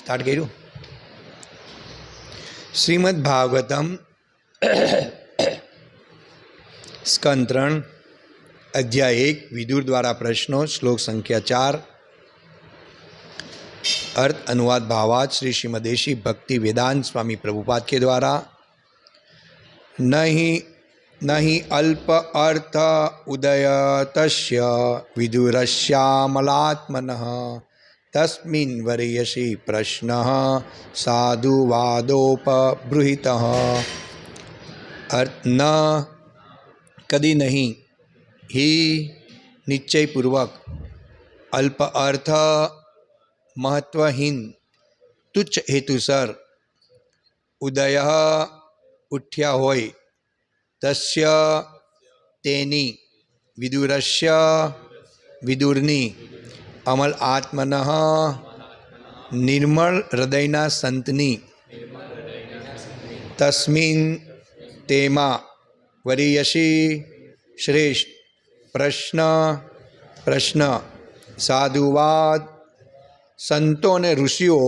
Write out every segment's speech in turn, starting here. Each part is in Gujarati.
સ્ટાર્ટ કર્યું. શ્રીમદ ભાગવતમ સ્કંદ 3 અધ્યાય 1 વિદુર દ્વારા પ્રશ્નો શ્લોક સંખ્યા 4 अर्थ अनुवाद भावार्थ श्री श्रीमदेशी भक्ति वेदांत स्वामी प्रभुपाद के द्वारा नहीं अल्प अर्थ उदयतस्य विदुरश्यामलात्मनः तस्मिन् वरीयसी प्रश्न साधुवादोपबृहितः. अर्थ न कदी नहीं ही निश्चयपूर्वक अल्प अर्थ महत्वहीन तुच्छ हेतुसर उदय उठ्या होय तस्य तेनी विदुरस्य विदुરની અમલ આત્મનઃ નિર્મળ હૃદયના સંતની તસ્મિન તેમાં વરીયસી શ્રેષ્ઠ પ્રશ્ન સાધુવાદ સંતો અને ઋષિઓ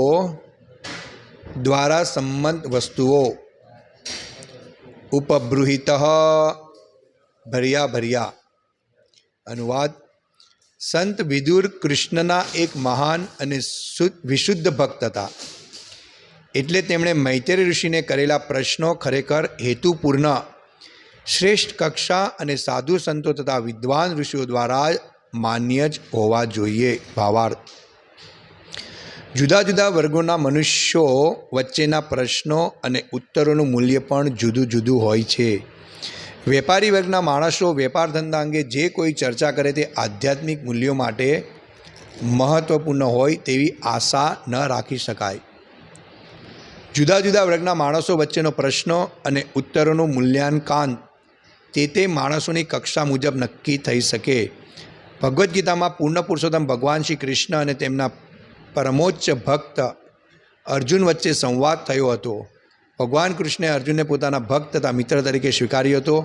દ્વારા સંમત વસ્તુઓ ઉપબૃહિત ભર્યા. અનુવાદ. સંત વિદુર કૃષ્ણના એક મહાન અને વિશુદ્ધ ભક્ત હતા. એટલે તેમણે મૈત્રેય ઋષિને કરેલા પ્રશ્નો ખરેખર હેતુપૂર્ણ શ્રેષ્ઠ કક્ષા અને સાધુ સંતો તથા વિદ્વાન ઋષિઓ દ્વારા માન્ય જ હોવા જોઈએ. ભાવાર્થ. જુદા જુદા વર્ગોના મનુષ્યો વચ્ચેના પ્રશ્નો અને ઉત્તરોનું મૂલ્ય પણ જુદું જુદું હોય છે. વેપારી વર્ગના માણસો વેપાર ધંધા અંગે જે કોઈ ચર્ચા કરે તે આધ્યાત્મિક મૂલ્યો માટે મહત્ત્વપૂર્ણ હોય તેવી આશા ન રાખી શકાય. જુદા જુદા વર્ગના માણસો વચ્ચેનો પ્રશ્નો અને ઉત્તરોનું મૂલ્યાંકન તે માણસોની કક્ષા મુજબ નક્કી થઈ શકે. ભગવદ્ ગીતામાં પૂર્ણ પુરુષોત્તમ ભગવાન શ્રી કૃષ્ણ અને તેમના પરમોચ્ચ ભક્ત અર્જુન વચ્ચે સંવાદ થયો હતો. ભગવાન કૃષ્ણે અર્જુનને પોતાના ભક્ત તથા મિત્ર તરીકે સ્વીકાર્યો હતો.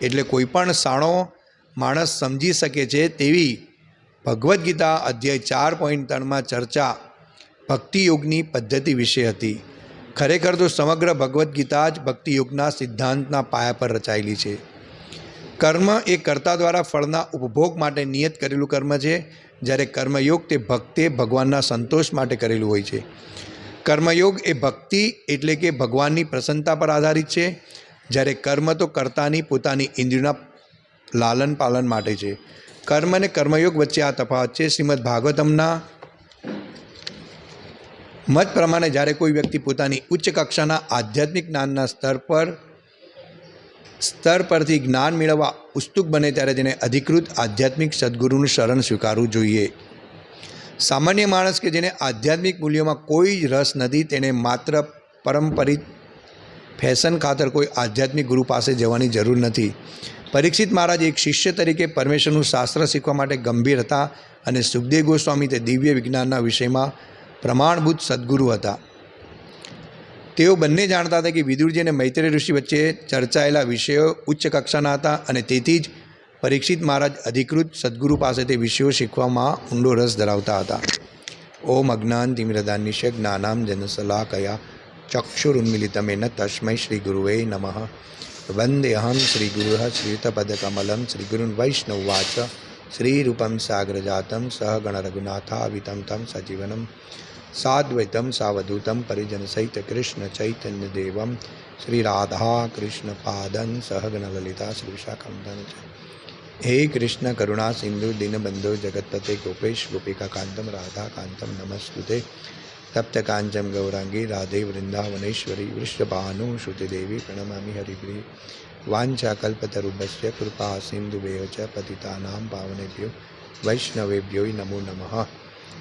એટલે કોઈ પણ સાણો માણસ સમજી શકે છે તેવી ભગવદ્ ગીતા અધ્યાય 4.3માં ચર્ચા ભક્તિયોગની પદ્ધતિ વિશે હતી. ખરેખર તો સમગ્ર ભગવદ્ ગીતા જ ભક્તિયોગના સિદ્ધાંતના પાયા પર રચાયેલી છે. કર્મ એ કર્તા દ્વારા ફળના ઉપભોગ માટે નિયત કરેલું કર્મ છે, જ્યારે કર્મયોગ તે ભક્તે ભગવાનના સંતોષ માટે કરેલું હોય છે. કર્મયોગ એ ભક્તિ એટલે કે ભગવાનની પ્રસન્નતા પર આધારિત છે, જ્યારે કર્મ તો કર્તાની પોતાની ઇન્દ્રિયોના લાલન પાલન માટે છે. કર્મ અને કર્મયોગ વચ્ચે આ તફાવત છે. શ્રીમદ ભાગવતમના મત પ્રમાણે જ્યારે કોઈ વ્યક્તિ પોતાની ઉચ્ચ કક્ષાના આધ્યાત્મિક જ્ઞાનના સ્તર પરથી જ્ઞાન મેળવવા ઉત્સુક બને ત્યારે તેને અધિકૃત આધ્યાત્મિક સદ્ગુરુનું શરણ સ્વીકારવું જોઈએ. સામાન્ય માણસ કે જેને આધ્યાત્મિક મૂલ્યોમાં કોઈ રસ નથી તેને માત્ર પરંપરિત ફેશન ખાતર કોઈ આધ્યાત્મિક ગુરુ પાસે જવાની જરૂર નથી. પરીક્ષિત મહારાજ એક શિષ્ય તરીકે પરમેશ્વરનું શાસ્ત્ર શીખવા માટે ગંભીર હતા અને સુખદેવ ગોસ્વામી તે દિવ્ય વિજ્ઞાનના વિષયમાં પ્રમાણભૂત સદ્ગુરુ હતા. તેઓ બંને જાણતા હતા કે વિદુરજી અને મૈત્રેય ઋષિ વચ્ચે ચર્ચાયેલા વિષયો ઉચ્ચ કક્ષાના હતા અને તેથી જ પરીક્ષિત મહારાજ અધિકૃત સદ્ગુરુ પાસે તે વિષયો શીખવામાં ઊંડો રસ ધરાવતા હતા. ઓમ અજ્ઞાન તિમિરદાન્યસ્ય જ્ઞાનામ જનશલાકયા ચક્ષુરુન્મિલિતમેન તસ્મૈ શ્રી ગુરુવે નમઃ. વંદેહમ શ્રી ગુરુઃ શ્રીયુતપદકમલમ શ્રી ગુરુન વૈષ્ણવવાચ શ્રીરૂપમ સાગરજાતમ સહગણ રઘુનાથાવિતમ તમ સજીવનમ સાદ્વૈતમ સાવધૂતમ પરિજન સહિત કૃષ્ણ ચૈતન્ય દેવમ શ્રી રાધા કૃષ્ણ પાદન સહગણ લલિતા શ્રી વિશાખંદન. હે કૃષ્ણ કરુણા સિંધુ દીનબંધો જગતપતે ગોપેશ ગોપિકા કાંતમ રાધા કાંતમ નમસ્તુતે. તપ્ત કાંચમ ગૌરાંગી રાધે વૃંદાવનેશ્વરી વૃષભાનુ શ્રુતિદેવી પ્રણમામિ હરિપ્રિય. વાંછા કલ્પતરુભસ્ય કૃપા સિંધુભ્યો ચ પતિતાનાં પાવનેભ્યો વૈષ્ણવેભ્યો નમો નમઃ.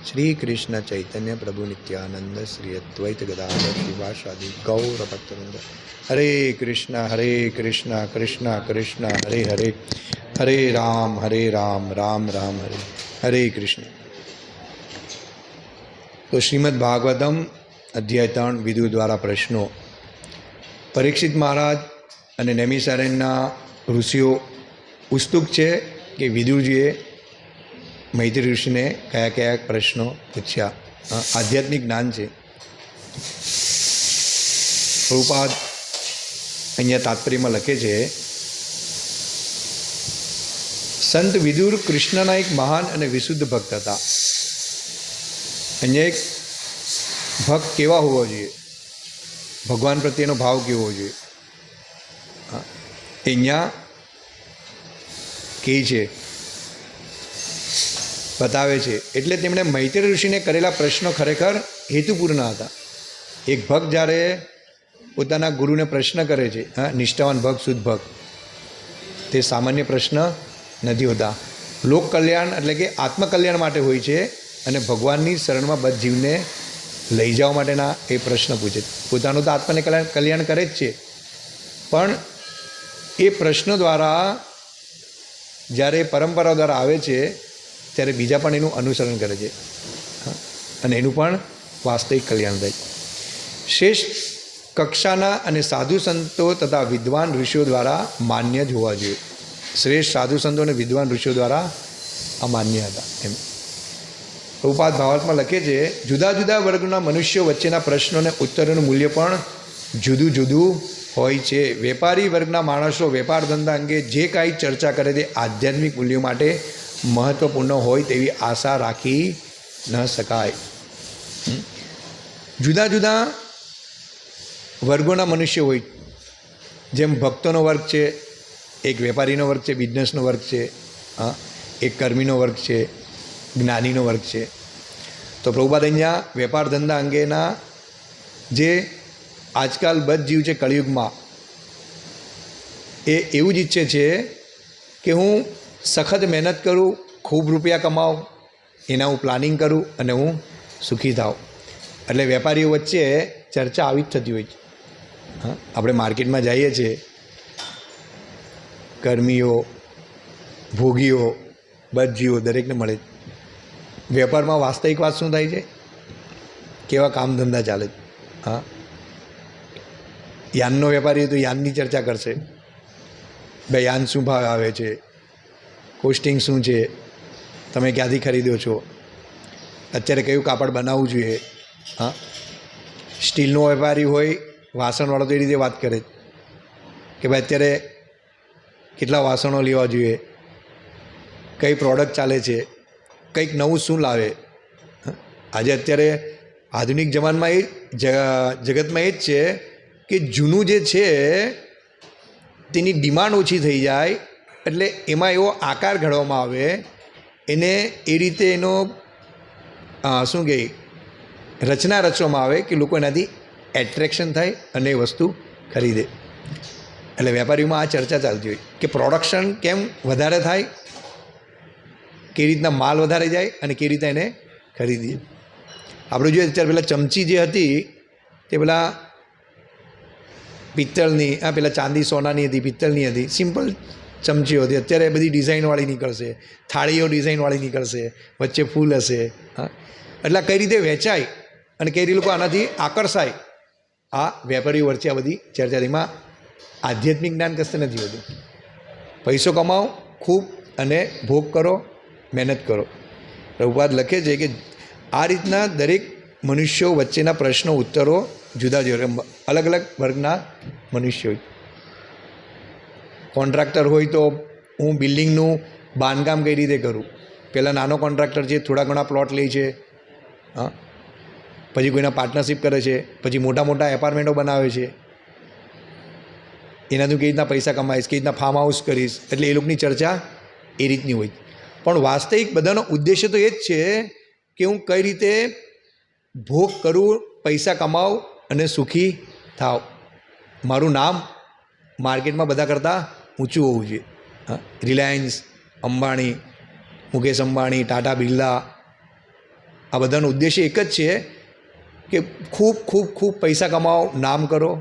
શ્રી કૃષ્ણ ચૈતન્ય પ્રભુ નિત્યાનંદ શ્રી અદ્વૈત ગદાધર શિવાસાદિ ગૌર ભક્તવૃંદ. હરે કૃષ્ણ કૃષ્ણ કૃષ્ણ હરે હરે, હરે રામ રામ રામ હરે હરે કૃષ્ણ. તો શ્રીમદ ભાગવતમ અધ્યાય 3 વિદુર દ્વારા પ્રશ્નો. પરીક્ષિત મહારાજ અને નૈમિષારણ્યના ઋષિઓ ઉત્સુક છે કે વિદુરજીએ મૈત્રેય ઋષિને કયા કયા પ્રશ્નો પૂછ્યા. આધ્યાત્મિક જ્ઞાન છે પ્રભુપાદ અહીંયા તાત્પર્યમાં લખે છે, સંત વિદુર કૃષ્ણના એક મહાન અને વિશુદ્ધ ભક્ત હતા. અહીંયા એક ભક્ત કેવા હોવો જોઈએ, ભગવાન પ્રત્યેનો ભાવ કેવો હોવો જોઈએ, અહીંયા કહે છે, બતાવે છે. એટલે તેમણે મૈત્રેય ઋષિને કરેલા પ્રશ્નો ખરેખર હેતુપૂર્ણ હતા. એક ભક્ત જ્યારે પોતાના ગુરુને પ્રશ્ન કરે છે, નિષ્ઠાવાન ભક્ત, શુદ્ધ ભક્ત, તે સામાન્ય પ્રશ્ન નથી હોતા. લોક કલ્યાણ એટલે કે આત્મકલ્યાણ માટે હોય છે અને ભગવાનની શરણમાં બધ જીવને લઈ જવા માટેના એ પ્રશ્ન પૂછે. પોતાનું તો આત્મને કલ્યાણ કરે જ છે, પણ એ પ્રશ્નો દ્વારા જ્યારે પરંપરા દ્વારા આવે છે ત્યારે બીજા પણ એનું અનુસરણ કરે છે અને એનું પણ વાસ્તવિક કલ્યાણ થાય. શ્રેષ્ઠ કક્ષાના અને સાધુ સંતો તથા વિદ્વાન ઋષિઓ દ્વારા માન્ય જ હોવા જોઈએ. શ્રેષ્ઠ સાધુ સંતો અને વિદ્વાન ઋષિઓ દ્વારા આ માન્ય હતા. એમ પ્રભુપાદ ભાવાર્થમાં લખે છે, જુદા જુદા વર્ગના મનુષ્યો વચ્ચેના પ્રશ્નોને ઉત્તરોનું મૂલ્ય પણ જુદું જુદું હોય છે. વેપારી વર્ગના માણસો વેપાર ધંધા અંગે જે કાંઈ ચર્ચા કરે તે આધ્યાત્મિક મૂલ્યો માટે મહત્ત્વપૂર્ણ હોય તેવી આશા રાખી ન શકાય. જુદા જુદા વર્ગોના મનુષ્યો હોય, જેમ ભક્તોનો વર્ગ છે, એક વેપારીનો વર્ગ છે, બિઝનેસનો વર્ગ છે, એક કર્મીનો વર્ગ છે, જ્ઞાનીનો વર્ગ છે. તો પ્રભુપાદ અહીંયા વેપાર ધંધા અંગેના જે આજકાલ બધ જીવ છે કળિયુગમાં, એ એવું જ ઈચ્છે છે કે હું સખત મહેનત કરું, ખૂબ રૂપિયા કમાઉં, એના હું પ્લાનિંગ કરું અને હું સુખી થાઉં. એટલે વેપારીઓ વચ્ચે ચર્ચા આવી જ થતી હોય છે. આપણે માર્કેટમાં જઈએ છીએ, કર્મીઓ, ભોગીઓ, બધ જીવો દરેકને મળે. વેપારમાં વાસ્તવિક વાત શું થાય છે, કેવા કામ ધંધા ચાલે છે. યાનનો વેપારી તો યાનની ચર્ચા કરશે, ભાઈ યાન શું ભાવ આવે છે, કોસ્ટિંગ શું છે, તમે ક્યાંથી ખરીદ્યો છો, અત્યારે કયું કાપડ બનાવવું જોઈએ. સ્ટીલનો વેપારી હોય, વાસણવાળો તો એ રીતે વાત કરે કે ભાઈ અત્યારે કેટલા વાસણો લેવા જોઈએ, કઈ પ્રોડક્ટ ચાલે છે, કંઈક નવું શું લાવે. આજે અત્યારે આધુનિક જમાનામાં એ જગતમાં એ જ છે કે જૂનું જે છે તેની ડિમાન્ડ ઓછી થઈ જાય, એટલે એમાં એવો આકાર ઘડવામાં આવે, એને એ રીતે એનો શું કહે રચના રચવામાં આવે કે લોકો એનાથી એટ્રેક્શન થાય અને એ વસ્તુ ખરીદે. એટલે વેપારીઓમાં આ ચર્ચા ચાલતી હોય કે પ્રોડક્શન કેમ વધારે થાય, કેવી રીતના માલ વધારે જાય અને કેવી રીતે એને ખરીદીએ. આપણે જોઈએ અત્યારે પેલા ચમચી જે હતી તે પેલા પિત્તળની, પેલા ચાંદી સોનાની હતી, પિત્તળની હતી, સિમ્પલ ચમચીઓ હતી. અત્યારે બધી ડિઝાઇનવાળી નીકળશે, થાળીઓ ડિઝાઇનવાળી નીકળશે, વચ્ચે ફૂલ હશે. એટલે કઈ રીતે વેચાય અને કઈ રીતે લોકો આનાથી આકર્ષાય, આ વેપારીઓ વચ્ચે આ બધી ચર્ચા. એમાં આધ્યાત્મિક જ્ઞાન કશે નથી હોતું. પૈસો કમાઓ ખૂબ અને ભોગ કરો, મહેનત કરો. પ્રભુપાદ લખે છે કે આ રીતના દરેક મનુષ્યો વચ્ચેના પ્રશ્નો ઉત્તરો જુદા જુદા અલગ અલગ વર્ગના મનુષ્યો હોય. કોન્ટ્રાક્ટર હોય તો હું બિલ્ડિંગનું બાંધકામ કઈ રીતે કરું. પહેલાં નાનો કોન્ટ્રાક્ટર છે, થોડા ઘણા પ્લોટ લે છે, પછી કોઈના પાર્ટનરશિપ કરે છે, પછી મોટા મોટા એપાર્ટમેન્ટો બનાવે છે. એનાથી કઈ રીતના પૈસા કમાઈશ, કઈ રીતના ફાર્મ હાઉસ કરીશ, એટલે એ લોકોની ચર્ચા એ રીતની હોય. પણ વાસ્તવિક બધાનો ઉદ્દેશ્ય તો એ જ છે કે હું કઈ રીતે ભોગ કરું, પૈસા કમાઉં અને સુખી થાવ. મારું નામ માર્કેટમાં બધા કરતાં ઊંચું હોવું જોઈએ. રિલાયન્સ, અંબાણી, મુકેશ અંબાણી, ટાટા બિરલા, આ બધાનો ઉદ્દેશ્ય એક જ છે કે ખૂબ ખૂબ ખૂબ પૈસા કમાઓ, નામ કરો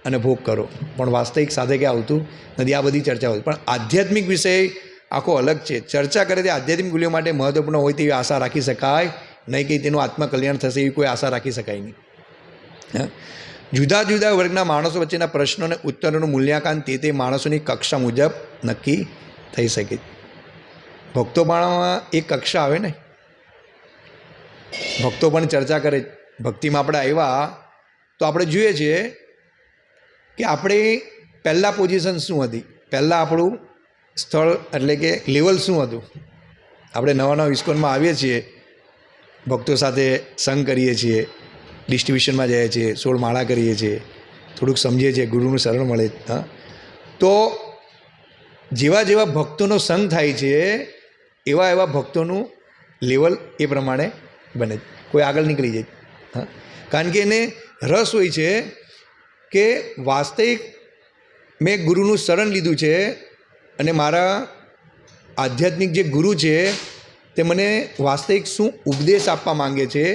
અને ભોગ કરો. પણ વાસ્તવિક સાથે ક્યાં આવતું નથી. આ બધી ચર્ચા હોય, પણ આધ્યાત્મિક વિષય આખો અલગ છે. ચર્ચા કરે તે આધ્યાત્મિક મૂલ્યો માટે મહત્વપૂર્ણ હોય તેવી આશા રાખી શકાય નહીં, કે તેનું આત્મકલ્યાણ થશે એવી કોઈ આશા રાખી શકાય નહીં. જુદા જુદા વર્ગના માણસો વચ્ચેના પ્રશ્નો અને ઉત્તરોનું મૂલ્યાંકન તે માણસોની કક્ષા મુજબ નક્કી થઈ શકે. ભક્તો પણ એક કક્ષા આવે ને, ભક્તો પણ ચર્ચા કરે ભક્તિમાં આપણે આવ્યા તો આપણે જોઈએ છીએ કે આપણે પહેલાં પોઝિશન શું હતી, પહેલાં આપણું સ્થળ એટલે કે લેવલ શું હતું. આપણે નવા નવા ઇસ્કોનમાં આવીએ છીએ, ભક્તો સાથે સંગ કરીએ છીએ, ડિસ્ટ્રીબ્યુશનમાં જઈએ છીએ, 16 માળા કરીએ છીએ, થોડુંક સમજીએ છીએ, ગુરુનું શરણ મળે. હા, તો જેવા જેવા ભક્તોનો સંગ થાય છે એવા એવા ભક્તોનું લેવલ એ પ્રમાણે બને, કોઈ આગળ નીકળી જાય. હા, કારણ કે એને રસ હોય છે કે વાસ્તવિક મેં ગુરુનું શરણ લીધું છે અને મારા આધ્યાત્મિક જે ગુરુ છે તે મને વાસ્તવિક શું ઉપદેશ આપવા માંગે છે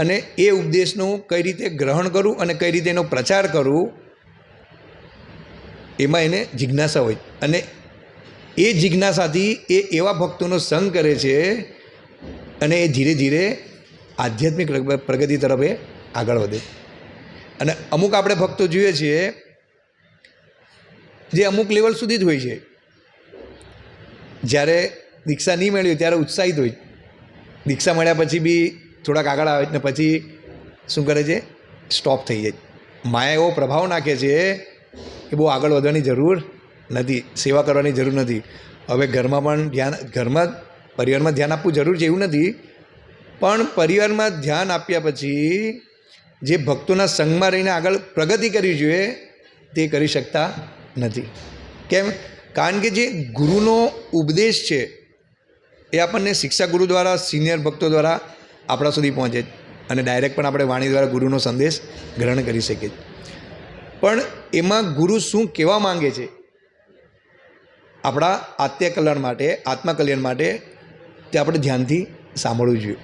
અને એ ઉપદેશનું કઈ રીતે ગ્રહણ કરું અને કઈ રીતે એનો પ્રચાર કરું, એમાં એને જિજ્ઞાસા હોય. અને એ જિજ્ઞાસાથી એ એવા ભક્તોનો સંગ કરે છે અને એ ધીરે ધીરે આધ્યાત્મિક પ્રગતિ તરફ એ આગળ વધે. અને અમુક આપણે ભક્તો જોઈએ છીએ જે અમુક લેવલ સુધી જ હોય છે, જ્યારે દીક્ષા નહીં મેળવી ત્યારે ઉત્સાહિત હોય, દીક્ષા મળ્યા પછી બી થોડાક આગળ આવે ને પછી શું કરે છે, સ્ટોપ થઈ જાય. માયા એવો પ્રભાવ નાખે છે કે બહુ આગળ વધવાની જરૂર નથી, સેવા કરવાની જરૂર નથી. હવે ઘરમાં પણ ધ્યાન, ઘરમાં પરિવારમાં ધ્યાન આપવું જરૂર છે એવું નથી, પણ પરિવારમાં ધ્યાન આપ્યા પછી જે ભક્તોના સંગમાં રહીને આગળ પ્રગતિ કરવી જોઈએ તે કરી શકતા નથી. કેમ? કારણ કે જે ગુરુનો ઉપદેશ છે એ આપણને શિક્ષા ગુરુ દ્વારા, સિનિયર ભક્તો દ્વારા આપણા સુધી પહોંચે અને ડાયરેક્ટ પણ આપણે વાણી દ્વારા ગુરુનો સંદેશ ગ્રહણ કરી શકીએ. પણ એમાં ગુરુ શું કહેવા માંગે છે આપણા આત્ય કલ્યાણ માટે, આત્મા કલ્યાણ માટે, તે આપણે ધ્યાનથી સાંભળવું જોઈએ.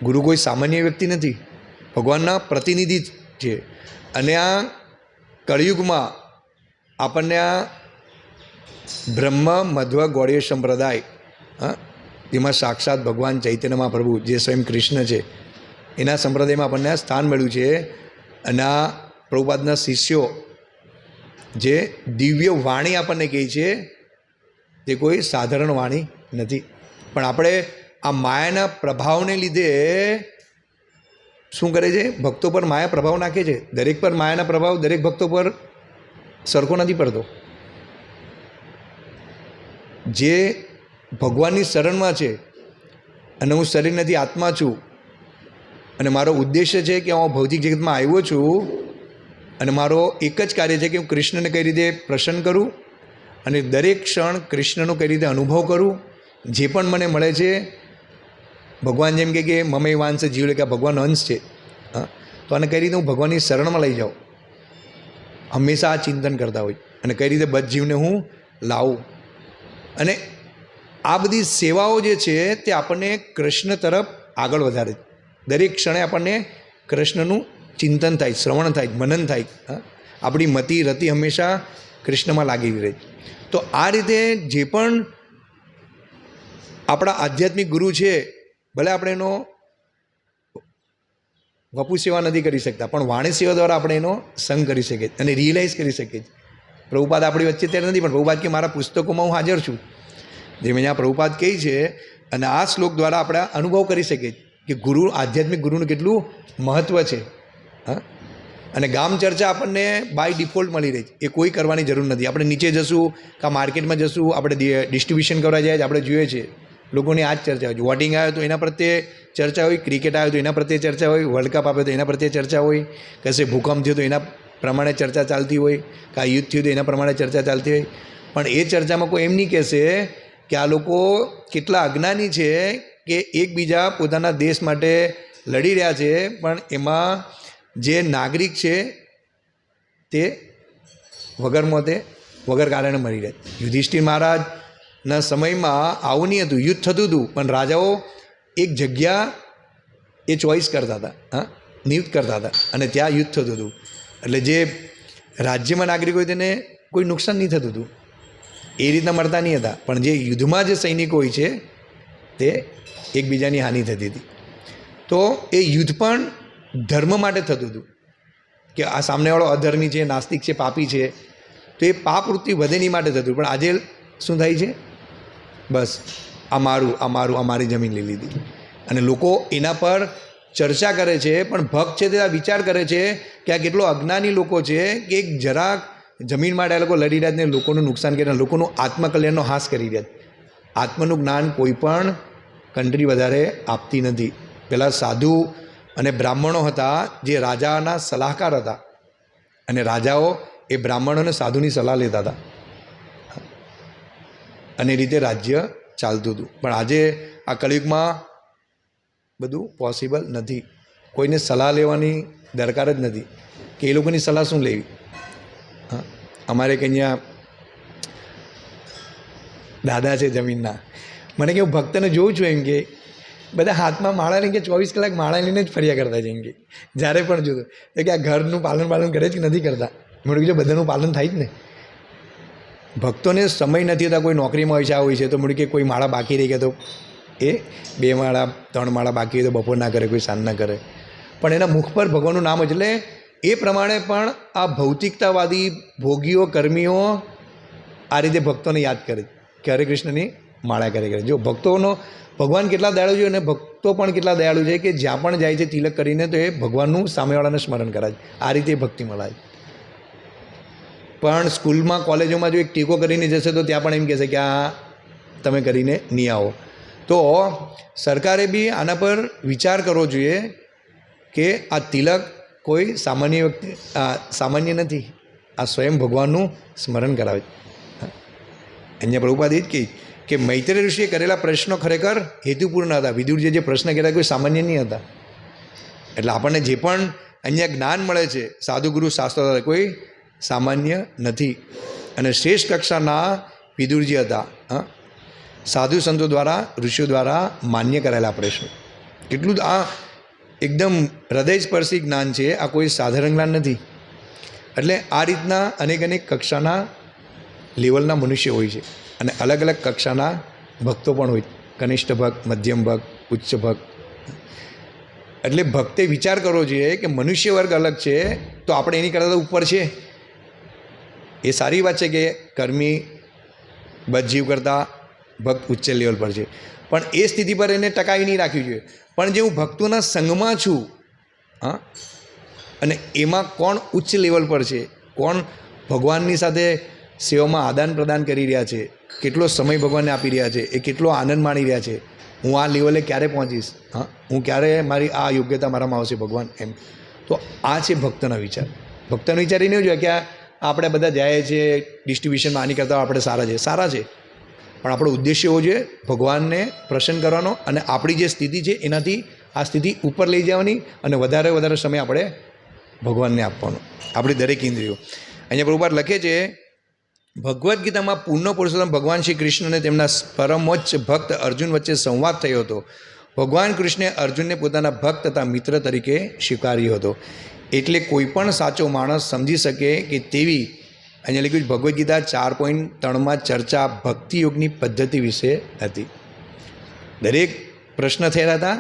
ગુરુ કોઈ સામાન્ય વ્યક્તિ નથી, ભગવાનના પ્રતિનિધિ છે. અને આ કળિયુગમાં આપણને આ બ્રહ્મ મધ્વ ગૌડીય સંપ્રદાય, જેમાં સાક્ષાત ભગવાન ચૈતન્ય મહાપ્રભુ જે સ્વયં કૃષ્ણ છે એના સંપ્રદાયમાં આપણને આ સ્થાન મળ્યું છે. અને આ પ્રભુપાદના શિષ્યો જે દિવ્ય વાણી આપણને કહે છે તે કોઈ સાધારણ વાણી નથી. પણ આપણે આ માયાના પ્રભાવને લીધે શું કરે છે, ભક્તો પર માયા પ્રભાવ નાખે છે. દરેક પર માયાના પ્રભાવ દરેક ભક્તો પર સરખો નથી પડતો. જે ભગવાનની શરણમાં છે અને હું શરીર નથી, આત્મા છું, અને મારો ઉદ્દેશ્ય છે કે હું ભૌતિક જગતમાં આવ્યો છું અને મારો એક જ કાર્ય છે કે હું કૃષ્ણને કઈ રીતે પ્રસન્ન કરું અને દરેક ક્ષણ કૃષ્ણનો કઈ રીતે અનુભવ કરું. જે પણ મને મળે છે, ભગવાન જેમ કે મમે વાંશ જીવ કે ભગવાન અંશ છે, હા, તો આને કઈ રીતે હું ભગવાનની શરણમાં લઈ જાઉં, હંમેશા આ ચિંતન કરતા હોય. અને કઈ રીતે બધ જીવને હું લાવું. અને આ બધી સેવાઓ જે છે તે આપણને કૃષ્ણ તરફ આગળ વધારે. દરેક ક્ષણે આપણને કૃષ્ણનું ચિંતન થાય, શ્રવણ થાય, મનન થાય. હા, આપણી મતિ રતિ હંમેશા કૃષ્ણમાં લાગી રહે. તો આ રીતે જે પણ આપણા આધ્યાત્મિક ગુરુ છે, ભલે આપણે એનો વપુ સેવા નથી કરી શકતા, પણ વાણી સેવા દ્વારા આપણે એનો સંગ કરી શકીએ અને રિયલાઇઝ કરી શકીએ. પ્રભુપાદ આપણી વચ્ચે ત્યારે નથી, પણ પ્રભુપાદ કે મારા પુસ્તકોમાં હું હાજર છું, જે મેં અહીંયા પ્રભુપાદ કહી છે. અને આ શ્લોક દ્વારા આપણે અનુભવ કરી શકીએ કે ગુરુ, આધ્યાત્મિક ગુરુનું કેટલું મહત્ત્વ છે. હા, અને ગામ ચર્ચા આપણને બાય ડિફોલ્ટ મળી રહી છે, એ કોઈ કરવાની જરૂર નથી. આપણે નીચે જશું કાં માર્કેટમાં જશું, આપણે ડિસ્ટ્રીબ્યુશન કરવા જાય આપણે જોઈએ છીએ લોકોની આ જ ચર્ચા હોય. વોટિંગ આવ્યો તો એના પ્રત્યે ચર્ચા હોય, ક્રિકેટ આવ્યો તો એના પ્રત્યે ચર્ચા હોય, વર્લ્ડ કપ આવ્યો તો એના પ્રત્યે ચર્ચા હોય, કશે ભૂકંપ થયો તો એના પ્રમાણે ચર્ચા ચાલતી હોય, કાં યુદ્ધ થયું તો એના પ્રમાણે ચર્ચા ચાલતી હોય. પણ એ ચર્ચામાં કોઈ એમ નહીં કહેશે કે આ લોકો કેટલા અજ્ઞાની છે કે એકબીજા પોતાના દેશ માટે લડી રહ્યા છે, પણ એમાં જે નાગરિક છે તે વગર મોતે વગર કારણે મરી રહ્યા. યુધિષ્ઠિર મહારાજના સમયમાં આવું નહીં હતું, યુદ્ધ થતું હતું, પણ રાજાઓ એક જગ્યા એ ચોઈસ કરતા હતા, હા, નિયુક્ત કરતા હતા, અને ત્યાં યુદ્ધ થતું હતું. એટલે જે રાજ્યમાં નાગરિકો હોય તેને કોઈ નુકસાન નહીં થતું હતું, એ રીતના મરતા નહીં હતા. પણ જે યુદ્ધમાં જે સૈનિકો હોય છે તે એકબીજાની હાનિ થતી હતી. તો એ યુદ્ધ પણ ધર્મ માટે થતું હતું કે આ સામેવાળો અધર્મી છે, નાસ્તિક છે, પાપી છે, તો એ પાપ વૃત્તિ વધે નહીં માટે થતું. પણ આજે શું થાય છે, બસ આ મારું, આ મારું, આ મારી જમીન લઈ લીધી. અને લોકો એના પર ચર્ચા કરે છે, પણ ભક્ત છે તે આ વિચાર કરે છે કે આ કેટલો અજ્ઞાની લોકો છે કે એક જરાક જમીન માટે આ લોકો લડી રહ્યા ને લોકોનું નુકસાન કરી રહ્યા, લોકોનું આત્મકલ્યાણનો હાસ કરી રહ્યા. આત્મનું જ્ઞાન કોઈ પણ કન્ટ્રી વધારે આપતી નથી. પહેલાં સાધુ અને બ્રાહ્મણો હતા જે રાજાના સલાહકાર હતા, અને રાજાઓ એ બ્રાહ્મણો અને સાધુની સલાહ લેતા હતા, અને એ રીતે રાજ્ય ચાલતું હતું. પણ આજે આ કળિયુગમાં બધું પોસિબલ નથી. કોઈને સલાહ લેવાની દરકાર જ નથી કે એ લોકોની સલાહ શું લેવી. હા, અમારે કંઈ અહીંયા દાદા છે જમીનના, મને કે હું ભક્તને જોઉં છું એમ કે બધા હાથમાં માળા લઈને કે 24 કલાક માળા લઈને જ ફર્યા કરતા છે એમ કે જ્યારે પણ જોતો તો કે આ ઘરનું પાલન કરે છે કે નથી કરતા. મેં કીધું બધાનું પાલન થાય જ ને. ભક્તોને સમય નથી હોતા, કોઈ નોકરીમાં હોય છે તો મૂડી કે કોઈ માળા બાકી રહી ગયા તો એ 2 માળા 3 માળા બાકી હોય તો બપોર ના કરે, કોઈ સાંજ ના કરે, પણ એના મુખ પર ભગવાનનું નામ હોય. એટલે એ પ્રમાણે પણ આ ભૌતિકતાવાદી ભોગીઓ કર્મીઓ આ રીતે ભક્તોને યાદ કરે કે હરે કૃષ્ણની માળા કરે. જો ભક્તોનો ભગવાન કેટલા દયાળુ છે અને ભક્તો પણ કેટલા દયાળુ છે કે જ્યાં પણ જાય છે તિલક કરીને તો એ ભગવાનનું સામેવાળાને સ્મરણ કરાય. આ રીતે ભક્તિ મળાય. પણ સ્કૂલમાં કોલેજોમાં જો એક ટેકો કરીને જશે તો ત્યાં પણ એમ કહેશે કે આ તમે કરીને નહીં આવો. તો સરકારે બી આના પર વિચાર કરવો જોઈએ કે આ તિલક કોઈ સામાન્ય વ્યક્તિ સામાન્ય નથી, આ સ્વયં ભગવાનનું સ્મરણ કરાવે. અહીંયા પ્રભુપાદ એ જ કહી કે મૈત્રેય ઋષિએ કરેલા પ્રશ્નો ખરેખર હેતુપૂર્ણ હતા. વિદુરજીએ જે પ્રશ્ન કર્યા કોઈ સામાન્ય નહીં હતા. એટલે આપણને જે પણ અહીંયા જ્ઞાન મળે છે સાધુ ગુરુ શાસ્ત્રો કોઈ સામાન્ય નથી. અને શ્રેષ્ઠ કક્ષાના વિદુરજી હતા. સાધુ સંતો દ્વારા ઋષિઓ દ્વારા માન્ય કરાયેલા પ્રશ્નો. કેટલું આ એકદમ હૃદયસ્પર્શી જ્ઞાન છે, આ કોઈ સાધારણ જ્ઞાન નથી. એટલે આ રીતના અનેક કક્ષાના લેવલના મનુષ્ય હોય છે, અને અલગ અલગ કક્ષાના ભક્તો પણ હોય. કનિષ્ઠ ભક્ત, મધ્યમ ભક્ત, ઉચ્ચ ભક્ત. એટલે ભક્તે વિચાર કરવો જોઈએ કે મનુષ્ય વર્ગ અલગ છે તો આપણે એની કરતાં ઉપર છે. એ સારી વાત છે કે કર્મી બદજીવ કરતાં ભક્ત ઉચ્ચ લેવલ પર છે, પણ એ સ્થિતિ પર એને ટકાવી નહીં રાખવી જોઈએ. પણ જે હું ભક્તોના સંઘમાં છું, હા, અને એમાં કોણ ઉચ્ચ લેવલ પર છે, કોણ ભગવાનની સાથે સેવામાં આદાન પ્રદાન કરી રહ્યા છે, કેટલો સમય ભગવાનને આપી રહ્યા છે, એ કેટલો આનંદ માણી રહ્યા છે, હું આ લેવલે ક્યારે પહોંચીશ, હા, હું ક્યારે મારી આ યોગ્યતા મારામાં આવશે ભગવાન, એમ. તો આ છે ભક્તના વિચાર. ભક્તનો વિચાર એ નહીં જોઈએ કે આપણે બધા જાય છે ડિસ્ટ્રીબ્યુશનમાં આની કરતાં આપણે સારા છે, પણ આપણો ઉદ્દેશ્ય એવો જોઈએ ભગવાનને પ્રસન્ન કરવાનો, અને આપણી જે સ્થિતિ છે એનાથી આ સ્થિતિ ઉપર લઈ જવાની, અને વધારે સમય આપણે ભગવાનને આપવાનો, આપણી દરેક ઇન્દ્રિયો. અહીંયા પ્રભુપાદ લખે છે ભગવદ્ ગીતામાં પૂર્ણ પુરુષોત્તમ ભગવાન શ્રી કૃષ્ણ અને તેમના પરમોચ્ચ ભક્ત અર્જુન વચ્ચે સંવાદ થયો હતો. ભગવાન કૃષ્ણે અર્જુનને પોતાના ભક્ત તથા મિત્ર તરીકે સ્વીકાર્યો હતો. એટલે કોઈ પણ સાચો માણસ સમજી શકે કે તેવી અહીંયા લખ્યું ભગવદ્ ગીતા 4.3માં ચર્ચા ભક્તિયોગની પદ્ધતિ વિશે હતી. દરેક પ્રશ્ન થયેલા હતા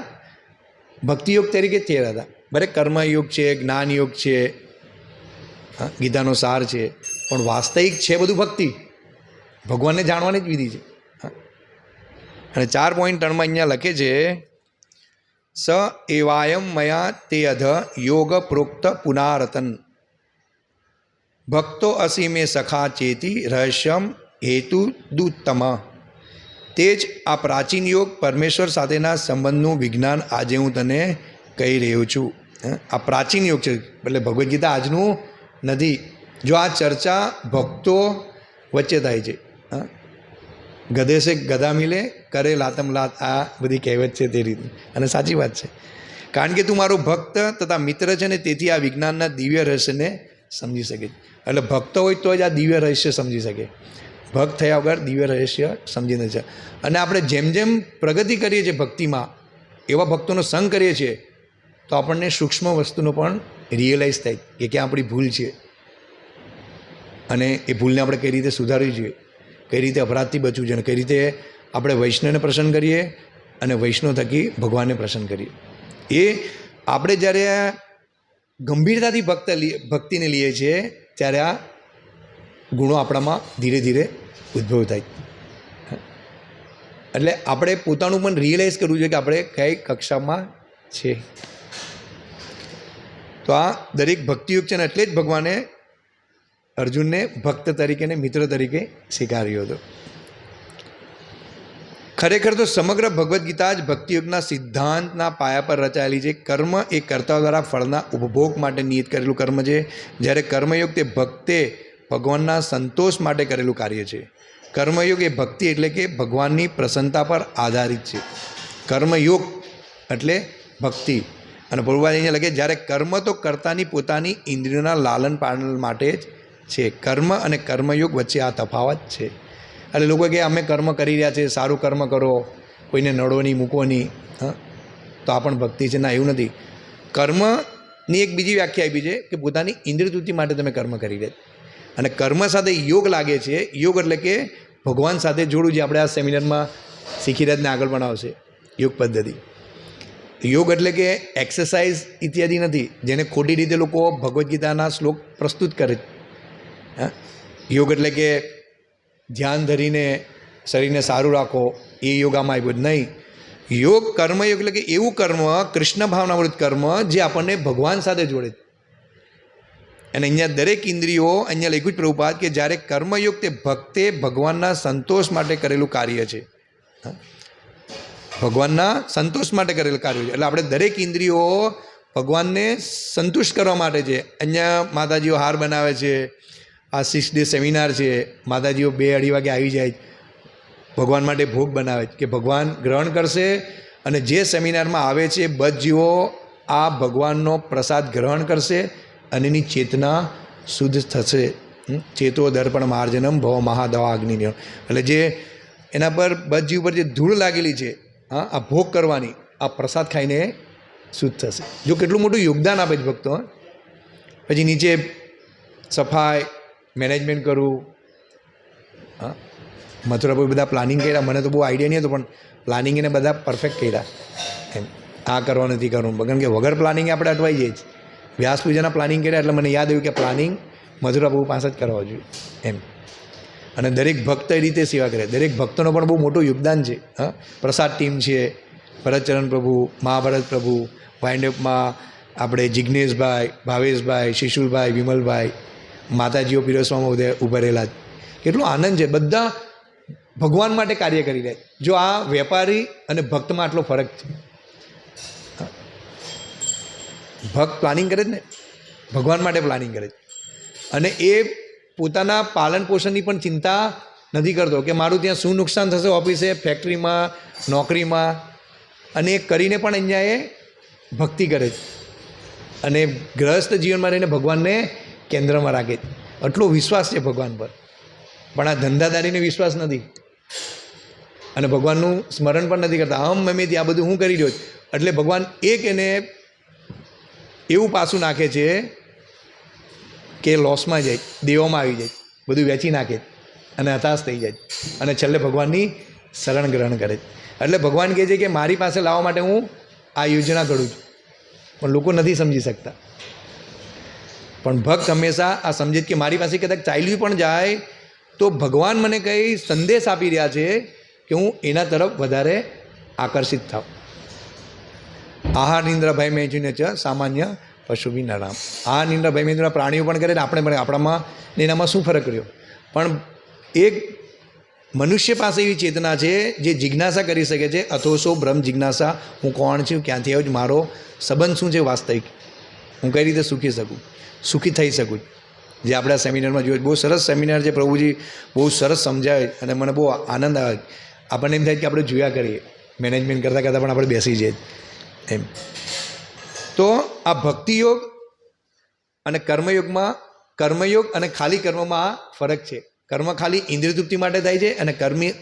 ભક્તિયોગ તરીકે થયેલા હતા. બરે કર્મયોગ છે, જ્ઞાનયોગ છે, ગીતાનો સાર છે, પણ વાસ્તવિક છે બધું ભક્તિ, ભગવાનને જાણવાની જ વિધિ છે. અને 4.3માં અહીંયા લખે છે સ એવાયમ મયા તે અધ યોગ પ્રોક્ત પુનારતન ભક્તો અસીમે સખા ચેતી રહસ્યમ હેતુ દુત્તમ. તે જ આ પ્રાચીન યોગ પરમેશ્વર સાથેના સંબંધનું વિજ્ઞાન આજે હું તને કહી રહ્યો છું. આ પ્રાચીન યોગ છે, એટલે ભગવદ્ ગીતા આજનું નથી. જો આ ચર્ચા ભક્તો વચ્ચે થાય છે, ગધે સે ગધા મિલે કરે લાતમ લાત, આ બધી કહેવત છે તે રીતની, અને સાચી વાત છે. કારણ કે તું મારો ભક્ત તથા મિત્ર છે ને તેથી આ વિજ્ઞાનના દિવ્ય રહસ્યને સમજી શકે. એટલે ભક્તો હોય તો જ આ દિવ્ય રહસ્ય સમજી શકે. ભક્ત થયા વગર દિવ્ય રહસ્ય સમજી નથી. અને આપણે જેમ જેમ પ્રગતિ કરીએ છીએ ભક્તિમાં, એવા ભક્તોનો સંગ કરીએ છીએ તો આપણને સૂક્ષ્મ વસ્તુનો પણ રિયલાઇઝ થાય કે ક્યાં આપણી ભૂલ છે, અને એ ભૂલને આપણે કઈ રીતે સુધારવી જોઈએ, કઈ રીતે અપરાધથી બચવું જોઈએ, કઈ રીતે આપણે વૈષ્ણવને પ્રસન્ન કરીએ અને વૈષ્ણવ થકી ભગવાનને પ્રસન્ન કરીએ. એ આપણે જ્યારે ગંભીરતાથી ભક્તિને લઈએ છીએ ત્યારે આ ગુણો આપણામાં ધીરે ધીરે ઉદ્ભવ થાય. એટલે આપણે પોતાનું પણ રિયલાઇઝ કરવું જોઈએ કે આપણે કઈ કક્ષામાં છે. તો આ દરેક ભક્તિયુગ છે ને એટલે જ ભગવાને અર્જુનને ભક્ત તરીકે ને મિત્ર તરીકે સ્વીકાર્યો હતો. ખરેખર તો સમગ્ર ભગવદ્ ગીતા જ ભક્તિયુગના સિદ્ધાંતના પાયા પર રચાયેલી છે. કર્મ એ કર્તા દ્વારા ફળના ઉપભોગ માટે નિયત કરેલું કર્મ છે, જ્યારે કર્મયોગ તે ભક્તે ભગવાનના સંતોષ માટે કરેલું કાર્ય છે. કર્મયોગ એ ભક્તિ એટલે કે ભગવાનની પ્રસન્નતા પર આધારિત છે. કર્મયોગ એટલે ભક્તિ. અને પ્રભુપાદ અહીંયા લખે જ્યારે કર્મ તો કર્તાની પોતાની ઇન્દ્રિયોના લાલન પાલન માટે જ છે. કર્મ અને કર્મયોગ વચ્ચે આ તફાવત છે. એટલે લોકો કે અમે કર્મ કરી રહ્યા છે, સારું કર્મ કરો, કોઈને નડો નહીં, મૂકો નહીં, તો આ પણ ભક્તિ છે. ના, એવું નથી. કર્મની એક બીજી વ્યાખ્યા આપી છે કે પોતાની ઇન્દ્રિય તૃપ્તિ માટે તમે કર્મ કરી રહ્યા. અને કર્મ સાથે યોગ લાગે છે. યોગ એટલે કે ભગવાન સાથે જોડું, જે આપણે આ સેમિનારમાં શીખી રહ્યા આગળ બનાવશે યોગ પદ્ધતિ. યોગ એટલે કે એક્સરસાઇઝ ઇત્યાદિ નથી, જેને ખોટી રીતે લોકો ભગવદ્ ગીતાના શ્લોક પ્રસ્તુત કરે છે. યોગ એટલે કે ધ્યાન ધરીને શરીરને સારું રાખો, એ યોગામાં આવ્યું નહીં. યોગ કર્મયોગ એટલે કે એવું કર્મ, કૃષ્ણ ભાવનામૃત કર્મ, જે આપણને ભગવાન સાથે જોડે. અને અહીંયા દરેક ઇન્દ્રિયો, અહીંયા લખ્યું જ પ્રભુપાદ કે જ્યારે કર્મયોગ તે ભક્તે ભગવાનના સંતોષ માટે કરેલું કાર્ય છે. ભગવાનના સંતોષ માટે કરેલું કાર્ય છે. એટલે આપણે દરેક ઇન્દ્રિયો ભગવાનને સંતુષ્ટ કરવા માટે છે. અહીંયા માતાજીઓ હાર બનાવે છે, આ 6 ડે સેમિનાર છે, માતાજીઓ 2-2:30 વાગે આવી જાય, ભગવાન માટે ભોગ બનાવે કે ભગવાન ગ્રહણ કરશે. અને જે સેમિનારમાં આવે છે બદજીવો આ ભગવાનનો પ્રસાદ ગ્રહણ કરશે અને એની ચેતના શુદ્ધ થશે. ચેતો દર્પણ માર્જનમ ભવ મહાદવા અગ્નિ. એટલે જે એના પર બદજીવ પર જે ધૂળ લાગેલી છે, આ ભોગ કરવાની, આ પ્રસાદ ખાઈને શુદ્ધ થશે. જો કેટલું મોટું યોગદાન આપે છે ભક્તો. પછી નીચે સફાઈ, મેનેજમેન્ટ કરવું. મથુરાભાઈ બધા પ્લાનિંગ કર્યા, મને તો બહુ આઈડિયા નહીં હતો, પણ પ્લાનિંગ એને બધા પરફેક્ટ કર્યા. એમ આ કરવા નથી કરવું, કારણ કે વગર પ્લાનિંગે આપણે અટવાઈ જઈએ. વ્યાસ પૂજાના પ્લાનિંગ કર્યા એટલે મને યાદ આવ્યું કે પ્લાનિંગ મથુરાભાઈ પાસે જ કરવા જોઈએ એમ. અને દરેક ભક્ત એ રીતે સેવા કરે. દરેક ભક્તોનો પણ બહુ મોટું યોગદાન છે. પ્રસાદ ટીમ છે, ભરતચરણ પ્રભુ, મહાભારત પ્રભુ, વાઇન્ડઅપમાં આપણે જિજ્ઞેશભાઈ, ભાવેશભાઈ, શિશુલભાઈ, વિમલભાઈ, માતાજીઓ પીરસવામાં ઊભા રહેલા. કેટલો આનંદ છે. બધા ભગવાન માટે કાર્ય કરી રહ્યા. જો આ વેપારી અને ભક્તમાં આટલો ફરક છે. ભક્ત પ્લાનિંગ કરે જ ને, ભગવાન માટે પ્લાનિંગ કરે છે. અને એ પોતાના પાલન પોષણની પણ ચિંતા નથી કરતો કે મારું ત્યાં શું નુકસાન થશે ઓફિસે, ફેક્ટરીમાં, નોકરીમાં. અને એ કરીને પણ અહીંયા એ ભક્તિ કરે છે. અને ગ્રહસ્થ જીવનમાં રહીને ભગવાનને કેન્દ્રમાં રાખે છે. આટલો વિશ્વાસ છે ભગવાન પર. પણ આ ધંધાદારીને વિશ્વાસ નથી અને ભગવાનનું સ્મરણ પણ નથી કરતા. હમ મમ્મી આ બધું હું કરી રહ્યો છું. એટલે ભગવાન એક એને એવું પાસું નાખે છે કે લોસમાં જાય, દેવામાં આવી જાય, બધું વેચી નાખે અને હતાશ થઈ જાય અને છેલ્લે ભગવાનની શરણ ગ્રહણ કરે. એટલે ભગવાન કહે છે કે મારી પાસે લાવવા માટે હું આ યોજના ઘડું છું, પણ લોકો નથી સમજી શકતા. પણ ભક્ત હંમેશા આ સમજે કે મારી પાસે કદાચ ચાલ્યું પણ જાય તો ભગવાન મને કંઈ સંદેશ આપી રહ્યા છે કે હું એના તરફ વધારે આકર્ષિત થાઉં. આહાર નિંદ્રા ભય મેચીને છે સામાન્ય પશુ બી નરામ. આ નિંદ્રા ભય મેચીના પ્રાણીઓ પણ કરે ને આપણે પણ. આપણામાં ને એનામાં શું ફરક રહ્યો? પણ એક મનુષ્ય પાસે એવી ચેતના છે જે જિજ્ઞાસા કરી શકે છે. અથોસો બ્રહ્મ જિજ્ઞાસા, હું કોણ છું, ક્યાંથી આવ્યો છું, મારો સંબંધ શું છે વાસ્તવિક, હું કઈ રીતે સુખી થઈ શકું. જે આપણે આ સેમિનારમાં જોયું, બહુ સરસ સેમિનાર છે. પ્રભુજી બહુ સરસ સમજાવે અને મને બહુ આનંદ આવે. આપણને એમ થાય કે આપણે જોયા કરીએ, મેનેજમેન્ટ કરતાં કરતાં પણ આપણે બેસી જઈએ એમ. તો આ ભક્તિયોગ અને કર્મયોગ અને ખાલી કર્મમાં આ ફરક છે. કર્મ ખાલી ઇન્દ્રિય તૃપ્તિ માટે થાય છે અને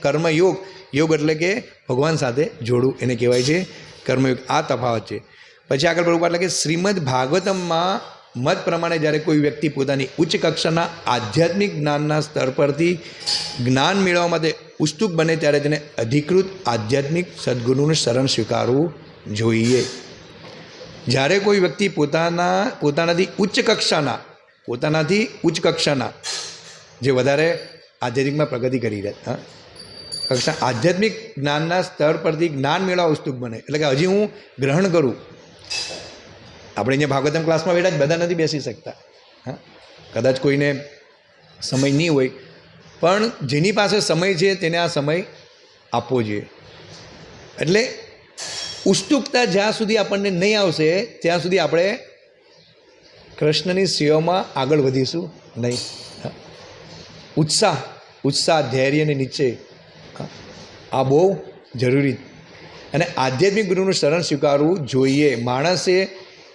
કર્મયોગ એટલે કે ભગવાન સાથે જોડવું, એને કહેવાય છે કર્મયોગ. આ તફાવત છે. પછી આગળ પ્રભુપાદ એટલે કે શ્રીમદ ભાગવતમમાં મત પ્રમાણે જ્યારે કોઈ વ્યક્તિ પોતાની ઉચ્ચ કક્ષાના આધ્યાત્મિક જ્ઞાનના સ્તર પરથી જ્ઞાન મેળવવા માટે ઉત્સુક બને ત્યારે તેને અધિકૃત આધ્યાત્મિક સદગુરુનું શરણ સ્વીકારવું જોઈએ. જ્યારે કોઈ વ્યક્તિ પોતાનાથી ઉચ્ચ કક્ષાના જે વધારે આધ્યાત્મિકમાં પ્રગતિ કરી રહ્યા, કક્ષા આધ્યાત્મિક જ્ઞાનના સ્તર પરથી જ્ઞાન મેળવવા ઉત્સુક બને, એટલે કે હજી હું ગ્રહણ કરું. આપણે અહીંયા ભાગવતમ ક્લાસમાં બેઠા જ બધા નથી બેસી શકતા. હા, કદાચ કોઈને સમય નહીં હોય, પણ જેની પાસે સમય છે તેને આ સમય આપવો જોઈએ. એટલે ઉત્સુકતા જ્યાં સુધી આપણને નહીં આવશે ત્યાં સુધી આપણે કૃષ્ણની સેવામાં આગળ વધીશું નહીં. ઉત્સાહ, ધૈર્ય અને નિશ્ચય આ બહુ જરૂરી. અને આધ્યાત્મિક ગુરુનું શરણ સ્વીકારવું જોઈએ. માણસે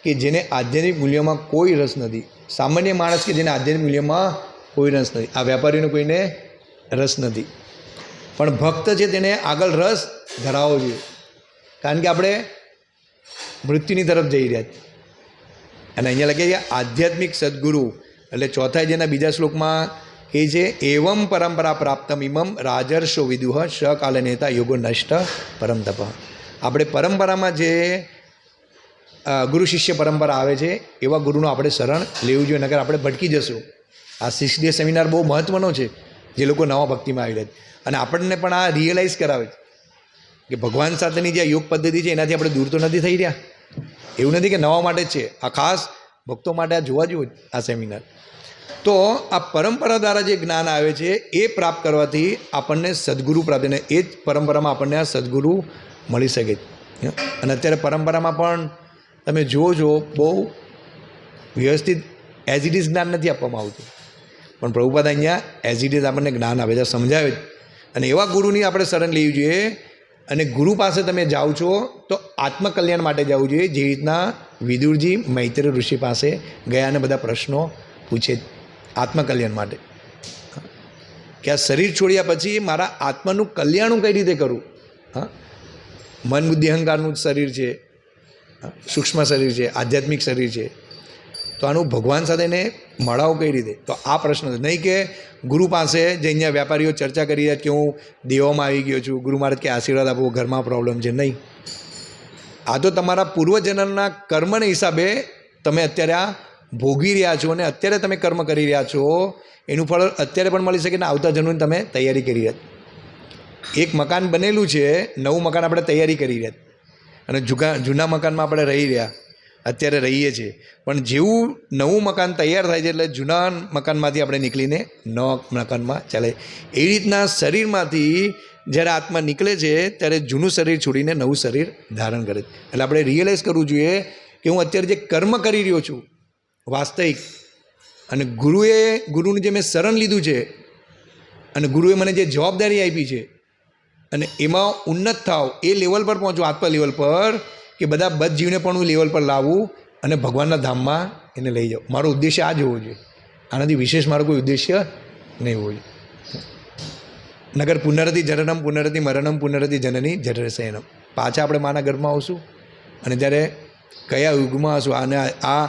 કે જેને આધ્યાત્મિક મૂલ્યોમાં કોઈ રસ નથી, સામાન્ય માણસ કે જેને આધ્યાત્મિક મૂલ્યોમાં કોઈ રસ નથી, આ વેપારીનો કોઈને રસ નથી, પણ ભક્ત છે તેને આગળ રસ ધરાવવો જોઈએ. કારણ કે આપણે મૃત્યુની તરફ જઈ રહ્યા છીએ. અને અહીંયા લખે છે આધ્યાત્મિક સદગુરુ, એટલે ચોથા જેના બીજા શ્લોકમાં એ છે એવમ પરંપરા પ્રાપ્તમ ઇમમ રાજર્ષો વિદુહ સકાલ નેતા યોગો નષ્ટ પરમ તપ. આપણે પરંપરામાં જે ગુરુ શિષ્ય પરંપરા આવે છે એવા ગુરુનું આપણે શરણ લેવું જોઈએ, નકર આપણે ભટકી જશું. આ 6 ડે સેમિનાર બહુ મહત્ત્વનો છે જે લોકો નવા ભક્તિમાં આવી રહ્યા છે, અને આપણને પણ આ રિયલાઇઝ કરાવે છે કે ભગવાન સાથેની જે યોગ પદ્ધતિ છે એનાથી આપણે દૂર તો નથી થઈ રહ્યા. એવું નથી કે નવા માટે જ છે, આ ખાસ ભક્તો માટે આ જોવા જેવું આ સેમિનાર. તો આ પરંપરા દ્વારા જે જ્ઞાન આવે છે એ પ્રાપ્ત કરવાથી આપણને સદગુરુ પ્રાપ્ત, અને એ જ પરંપરામાં આપણને આ સદગુરુ મળી શકે. અને અત્યારે પરંપરામાં પણ તમે જુઓ છો બહુ વ્યવસ્થિત એઝ ઇટ ઇઝ જ્ઞાન નથી આપવામાં આવતું, પણ પ્રભુપાદ અહીંયા એઝ ઇટ ઇઝ આપણને જ્ઞાન આપે છે, સમજાવે છે. અને એવા ગુરુની આપણે શરણ લેવી જોઈએ. અને ગુરુ પાસે તમે જાઓ છો તો આત્મકલ્યાણ માટે જવું જોઈએ, જે રીતના વિદુરજી મૈત્રેય ઋષિ પાસે ગયા અને બધા પ્રશ્નો પૂછે આત્મકલ્યાણ માટે, કે આ શરીર છોડ્યા પછી મારા આત્માનું કલ્યાણ હું કઈ રીતે કરું. હા, મન બુદ્ધિ અહંકારનું શરીર છે, સૂક્ષ્મ શરીર છે, આધ્યાત્મિક શરીર છે, તો આનું ભગવાન સાથે એને મળાવો કઈ રીતે. તો આ પ્રશ્ન નહીં કે ગુરુ પાસે જે અહીંયા વેપારીઓ ચર્ચા કરી રહ્યા કે હું દેવામાં આવી ગયો છું, ગુરુ મહારાજ કે આશીર્વાદ આપો, ઘરમાં પ્રોબ્લેમ છે. નહીં, આ તો તમારા પૂર્વજન્મના કર્મને હિસાબે તમે અત્યારે આ ભોગવી રહ્યા છો, અને અત્યારે તમે કર્મ કરી રહ્યા છો એનું ફળ અત્યારે પણ મળી શકે ને આવતા જન્મની તમે તૈયારી કરી રહ્યા. એક મકાન બનેલું છે, નવું મકાન આપણે તૈયારી કરી રહ્યા, અને જૂના મકાનમાં આપણે રહી રહ્યા, અત્યારે રહીએ છીએ. પણ જેવું નવું મકાન તૈયાર થાય છે એટલે જૂના મકાનમાંથી આપણે નીકળીને નવા મકાનમાં ચાલે. એ રીતના શરીરમાંથી જ્યારે આત્મા નીકળે છે ત્યારે જૂનું શરીર છોડીને નવું શરીર ધારણ કરે. એટલે આપણે રિયલાઇઝ કરવું જોઈએ કે હું અત્યારે જે કર્મ કરી રહ્યો છું વાસ્તવિક, અને ગુરુનું જે મેં શરણ લીધું છે અને ગુરુએ મને જે જવાબદારી આપી છે અને એમાં ઉન્નત થાવ, એ લેવલ પર પહોંચું, આત્મા લેવલ પર, કે બધા બદજીવને પણ હું લેવલ પર લાવું અને ભગવાનના ધામમાં એને લઈ જાઉં. મારો ઉદ્દેશ્ય આ જ હોવો જોઈએ, આનાથી વિશેષ મારો કોઈ ઉદ્દેશ્ય નહીં હોવો જોઈએ. નગર પુનરતિ જનનમ પુનરતિ મરણમ પુનરતિ જનની જઠરશયનમ. પાછા આપણે માના ગર્ભમાં આવશું, અને ત્યારે કયા યુગમાં હશું, અને આ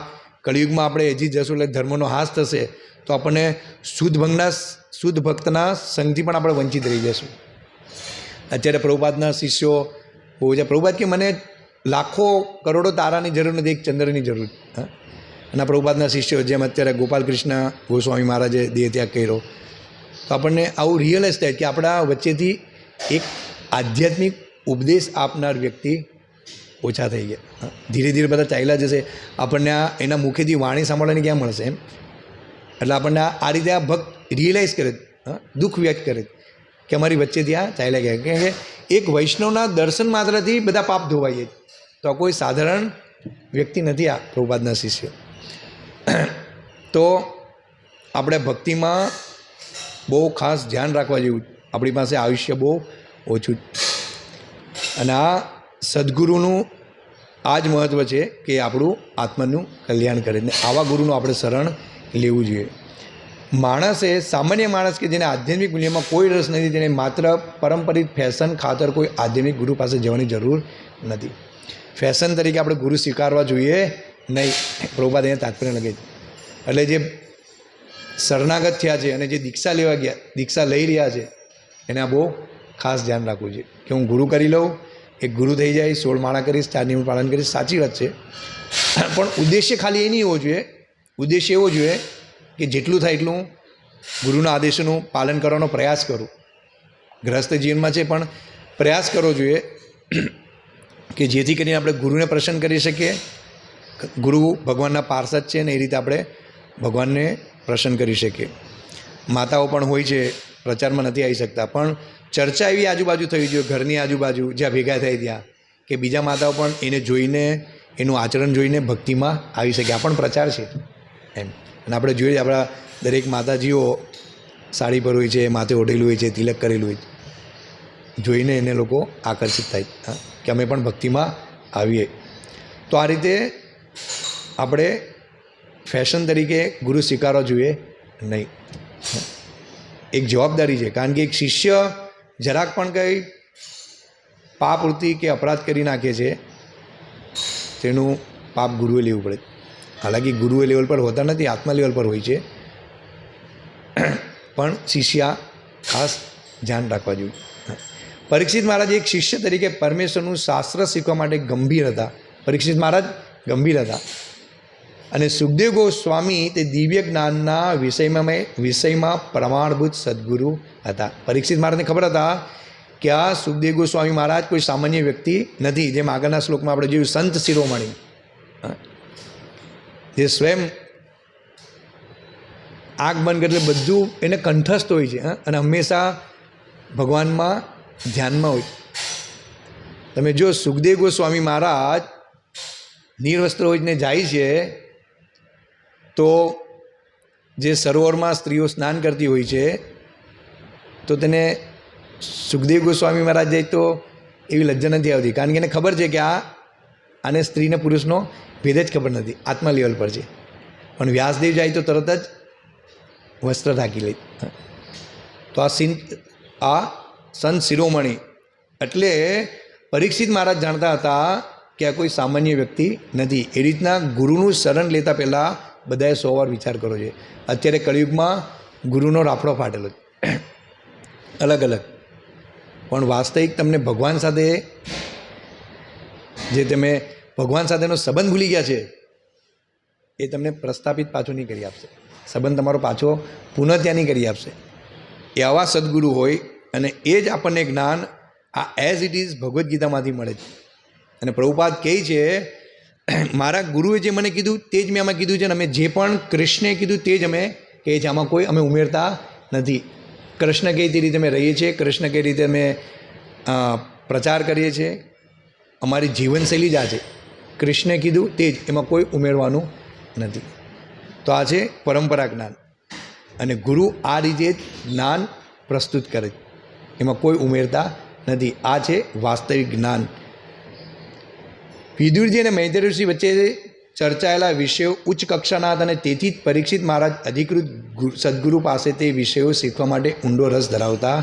કળિયુગમાં આપણે હજી જશું એટલે ધર્મનો હાસ થશે, તો આપણને શુદ્ધ ભક્તના સંગથી પણ આપણે વંચિત રહી જશું. અત્યારે પ્રભુપાદના શિષ્યો બહુ છે. પ્રભુપાદ કે મને લાખો કરોડો તારાની જરૂર નથી, એક ચંદ્રની જરૂર. હા, અને પ્રભુપાદના શિષ્યો જેમ અત્યારે ગોપાલ કૃષ્ણ ગોસ્વામી મહારાજે દેહ ત્યાગ કર્યો, તો આપણને આવું રિયલાઇઝ થાય કે આપણા વચ્ચેથી એક આધ્યાત્મિક ઉપદેશ આપનાર વ્યક્તિ ઓછા થઈ ગયા. ધીરે ધીરે બધા ચાલ્યા જશે, આપણને આ એના મુખેથી વાણી સાંભળવાની ક્યાં મળશે એમ. એટલે આપણને આ રીતે આ ભક્ત રિયલાઇઝ કરે, દુઃખ વ્યક્ત કરે કે અમારી વચ્ચેથી આ ચાલ્યા ગયા. કે એક વૈષ્ણવના દર્શન માત્રથી બધા પાપ ધોવાઈ જાય. તો કોઈ સાધારણ વ્યક્તિ નથી આ પ્રભુપાદના શિષ્ય. તો આપણે ભક્તિમાં બહુ ખાસ ધ્યાન રાખવા જેવું. આપણી પાસે આયુષ્ય બહુ ઓછું, અને આ સદગુરુનું આ જ મહત્ત્વ છે કે આપણું આત્માનું કલ્યાણ કરે. ને આવા ગુરુનું આપણે શરણ લેવું જોઈએ. માણસે, સામાન્ય માણસ કે જેને આધ્યાત્મિક મૂલ્યમાં કોઈ રસ નથી, તેને માત્ર પારંપરિક ફેશન ખાતર કોઈ આધ્યાત્મિક ગુરુ પાસે જવાની જરૂર નથી. ફેશન તરીકે આપણે ગુરુ સ્વીકારવા જોઈએ નહીં. પ્રભુપાદ અહીંયા તાત્પર્ય લગે છે. એટલે જે શરણાગત થયા છે અને જે દીક્ષા લેવા ગયા, દીક્ષા લઈ રહ્યા છે, એને આ બહુ ખાસ ધ્યાન રાખવું છે કે હું ગુરુ કરી લઉં, એક ગુરુ થઈ જાય, 16 માળા કરીશ, 4 નિયમનું પાલન કરીશ, સાચી વાત છે. પણ ઉદ્દેશ્ય ખાલી એ નહીં હોવો જોઈએ. ઉદ્દેશ્ય એવો જોઈએ કે જેટલું થાય એટલું ગુરુના આદેશોનું પાલન કરવાનો પ્રયાસ કરું. ગ્રહસ્થ જીવનમાં છે, પણ પ્રયાસ કરવો જોઈએ કે જેથી કરીને આપણે ગુરુને પ્રસન્ન કરી શકીએ. ગુરુ ભગવાનના પાર્ષદ છે ને એ રીતે આપણે ભગવાનને પ્રસન્ન કરી શકીએ. માતાઓ પણ હોય છે, પ્રચારમાં નથી આવી શકતા, પણ ચર્ચા એવી આજુબાજુ થવી જોઈએ, ઘરની આજુબાજુ જ્યાં ભેગા થાય ત્યાં, કે બીજા માતાઓ પણ એને જોઈને, એનું આચરણ જોઈને ભક્તિમાં આવી શકે. આ પણ પ્રચાર છે એમ. અને આપણે જોઈએ આપણા દરેક માતાજીઓ સાડી પર હોય છે, માથે ઓઢેલું હોય છે, તિલક કરેલું હોય છે, જોઈને એને લોકો આકર્ષિત થાય કે અમે પણ ભક્તિમાં આવીએ. તો આ રીતે આપણે ફેશન તરીકે ગુરુ સ્વીકારવો જોઈએ નહીં. એક જવાબદારી છે, કારણ કે એક શિષ્ય જરાક પણ કંઈ પાપ વૃત્તિ કે અપરાધ કરી નાખે છે તેનું પાપ ગુરુએ લેવું પડે. હાલાંકિ ગુરુએ લેવલ પર હોતા નથી, આત્મા લેવલ પર હોય છે, પણ શિષ્ય ખાસ ધ્યાન રાખવા જોઈએ. પરીક્ષિત મહારાજ એક શિષ્ય તરીકે પરમેશ્વરનું શાસ્ત્ર શીખવા માટે ગંભીર હતા. પરીક્ષિત મહારાજ ગંભીર હતા. અને સુખદેવ ગોસ્વામી તે દિવ્ય જ્ઞાનના વિષયમાં પ્રમાણભૂત સદગુરુ હતા. પરીક્ષિત મહારાજને ખબર હતા કે આ સુખદેવ ગોસ્વામી મહારાજ કોઈ સામાન્ય વ્યક્તિ નથી. જેમ આગળના શ્લોકમાં આપણે જોયું, સંત શિરોમણી, જે સ્વયં આંખ બંધ કરે બધું એને કંઠસ્થ હોય છે અને હંમેશા ભગવાનમાં ધ્યાનમાં હોય. તમે જો સુખદેવ ગોસ્વામી મહારાજ નિર્વસ્ત્ર હોઈને જાય છે, તો જે સરોવરમાં સ્ત્રીઓ સ્નાન કરતી હોય છે, તો તેને સુખદેવ ગોસ્વામી મહારાજ જાય તો એવી લજ્જા નથી આવતી, કારણ કે એને ખબર છે કે આને સ્ત્રીને પુરુષનો ભેદ જ ખબર નથી, આત્મા લેવલ પર છે. પણ વ્યાસદેવ જાય તો તરત જ વસ્ત્ર ઢાંકી લે. તો આ સંત શિરોમણી એટલે પરીક્ષિત મહારાજ જાણતા હતા કે આ કોઈ સામાન્ય વ્યક્તિ નથી. એ રીતના ગુરુનું શરણ લેતા પહેલાં બધાએ 100 વાર વિચાર કરવો જોઈએ. અત્યારે કળિયુગમાં ગુરુનો રાફડો ફાટેલો છે, અલગ અલગ, પણ વાસ્તવિક તમને ભગવાન સાથે જે તમે ભગવાન સાથેનો સંબંધ ભૂલી ગયા છે એ તમને પ્રસ્થાપિત પાછો નહીં કરી આપશે. સંબંધ તમારો પાછો પુનઃ ત્યાં નહીં કરી આપશે. એ આવા સદગુરુ હોય, અને એ જ આપણને જ્ઞાન આ એઝ ઇટ ઇઝ ભગવદ્ ગીતામાંથી મળે છે. અને પ્રભુપાદ કહે છે, મારા ગુરુએ જે મને કીધું તે જ મેં આમાં કીધું છે, અને અમે જે પણ કૃષ્ણે કીધું તે જ અમે કહીએ છીએ. આમાં કોઈ અમે ઉમેરતા નથી. કૃષ્ણ કઈ રીતે અમે રહીએ છીએ, કૃષ્ણ કઈ રીતે અમે પ્રચાર કરીએ છીએ, અમારી જીવનશૈલી જ આ છે. કૃષ્ણે કીધું તે જ, એમાં કોઈ ઉમેરવાનું નથી. તો આ છે પરંપરા જ્ઞાન, અને ગુરુ આ રીતે જ્ઞાન પ્રસ્તુત કરે છે, એમાં કોઈ ઉમેરતા નથી. આ છે વાસ્તવિક જ્ઞાન. વિદુરજી અને મૈત્રેય ઋષિ વચ્ચે ચર્ચાયેલા વિષયો ઉચ્ચ કક્ષાના હતા, અને તેથી જ પરીક્ષિત મહારાજ અધિકૃત સદગુરુ પાસે તે વિષયો શીખવા માટે ઊંડો રસ ધરાવતા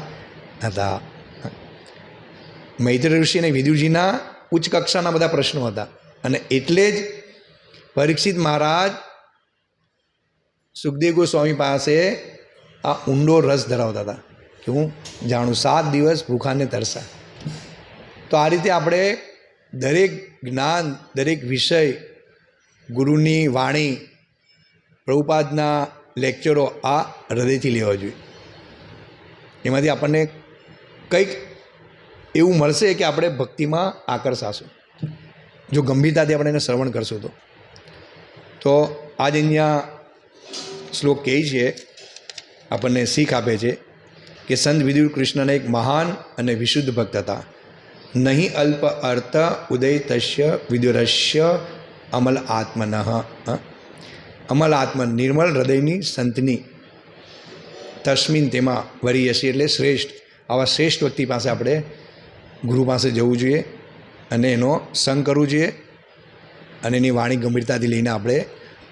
હતા. મૈત્રેય ઋષિ અને વિદુરજીના ઉચ્ચ કક્ષાના બધા પ્રશ્નો હતા, અને એટલે જ પરીક્ષિત મહારાજ સુખદેવ ગોસ્વામી પાસે આ ઊંડો રસ ધરાવતા હતા કે હું જાણું. 7 દિવસ ભૂખાને તરસા. તો આ રીતે આપણે દરેક જ્ઞાન, દરેક વિષય, ગુરુની વાણી, પ્રભુપાદના લેક્ચરો આ હૃદયથી લેવા જોઈએ. એમાંથી આપણને કંઈક એવું મળશે કે આપણે ભક્તિમાં આકર્ષાશું, જો ગંભીરતાથી આપણે એને શ્રવણ કરશું તો આજ અહીંયા શ્લોક કહે છે, આપણને શીખ આપે છે કે સંત વિદુર કૃષ્ણના એક મહાન અને વિશુદ્ધ ભક્ત હતા. નહીં અલ્પ અર્થ ઉદય તસ્ય વિદુરસ્ય અમલ આત્મનઃ. અમલ આત્મ, નિર્મળ હૃદયની સંતની, તસ્મિન તેમાં વરીયસી એટલે શ્રેષ્ઠ. આવા શ્રેષ્ઠ વ્યક્તિ પાસે આપણે ગુરુ પાસે જવું જોઈએ અને એનો સંગ કરવું જોઈએ, અને એની વાણી ગંભીરતાથી લઈને આપણે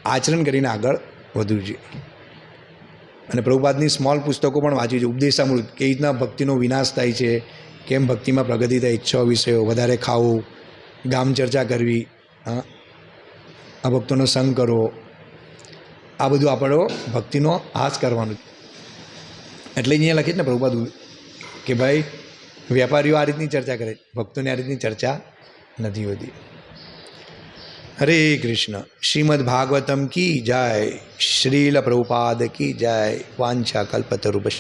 આચરણ કરીને આગળ વધવું જોઈએ. અને પ્રભુપાદની સ્મોલ પુસ્તકો પણ વાંચવી જોઈએ. ઉપદેશામૃત, કેવી રીતના ભક્તિનો વિનાશ થાય છે, કેમ ભક્તિમાં પ્રગતિ થાય, ઈચ્છાઓ વિષયો, વધારે ખાવું, ગામ ચર્ચા કરવી, આ ભક્તોનો સંગ કરવો, આ બધું આપણો ભક્તિનો હાસ કરવાનું. એટલે અહીંયા લખીએ ને પ્રભુપાદ કે ભાઈ વેપારીઓ આ રીતની ચર્ચા કરે, ભક્તોની આ રીતની ચર્ચા નથી હોતી. હરે કૃષ્ણ. શ્રીમદ્ ભાગવતમ કી જય. શ્રીલ પ્રભુપાદ કી જય. વાંછા કલ્પતરુભ્યશ્ચ